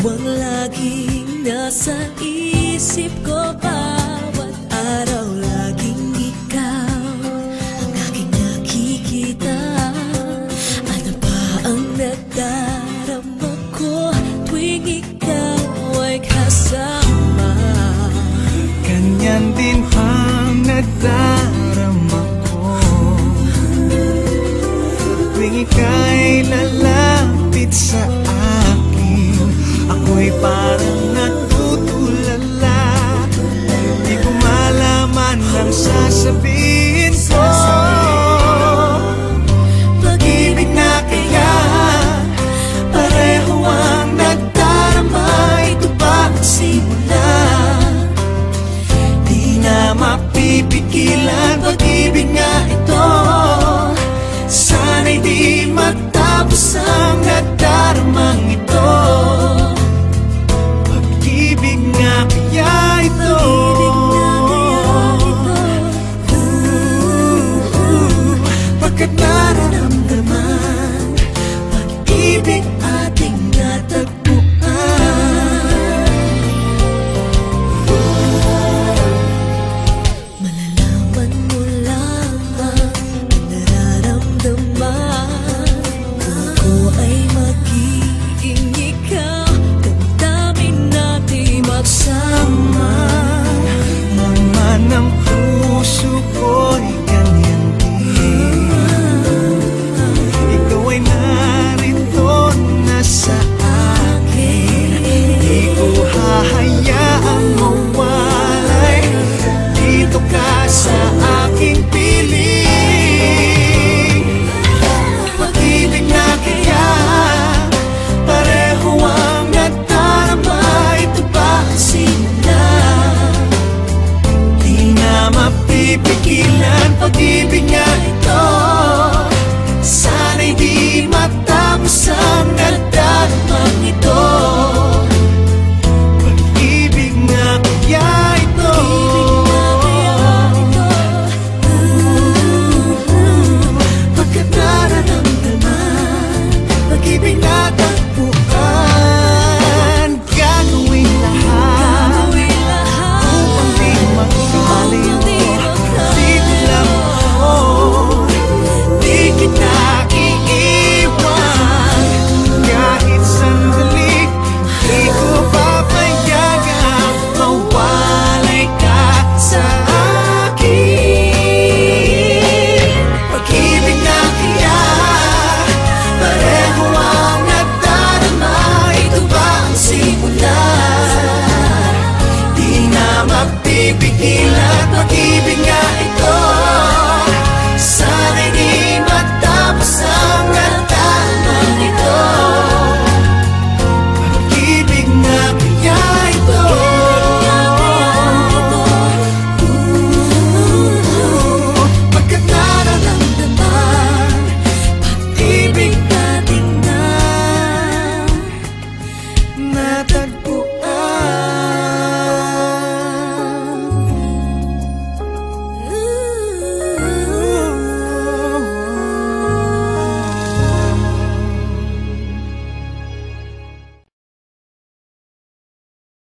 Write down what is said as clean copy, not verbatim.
ang laging nasa isip ko. Bawat araw laging ikaw ang aking nakikita. Ano ba ang nadarama ko tuwing ikaw ay kasama? Ganyan din ang nadarama ko tuwing ika'y lalapit sa akin. Ako'y parang natutulala, di ko malaman ang sasabihin ko. Pag-ibig na kaya pareho ang nadarama. Ito ba ang simula? Di na mapipigilan pag-ibig nga ito. Sana'y di matapos ang nadaramang ito. Pag-ibig nga kaya ito. Pagkat nararamdaman pag-ibig ating natagpuan. Malalaman mo lamang ang nararamdaman. Ako ay magiging ikaw. Damdamin natin magsama. Naman ang puso ko'y ganyan din. Ikaw ay narito na sa akin. Di ko hahayaang mawalay. Dito ka sa aking piling. Pag-ibig na kaya pareho ang nadarama. Ito ba ang simula? Di na mapipigilan pag-ibig nga ito. Sana'y di matapos ang nadaramang ito. Pag-ibig nga kaya ito. Pagkat nararamdaman pag-ibig na tagpuan. Gagawin lahat upang di magkaliw. Dito lang ako, di kita iiwan. Kahit sandali, di ko papayagang mawalay ka sa akin. Pag-ibig na kaya pareho ang nadarama. Ito ba ang simula? Di na mapipigilan pag-ibig nga ito. Sana'y di matapos ang nadaramang ito. Pag-ibig nga kaya ito. Pagkat nararamdaman pag-ibig natin na natagpuan.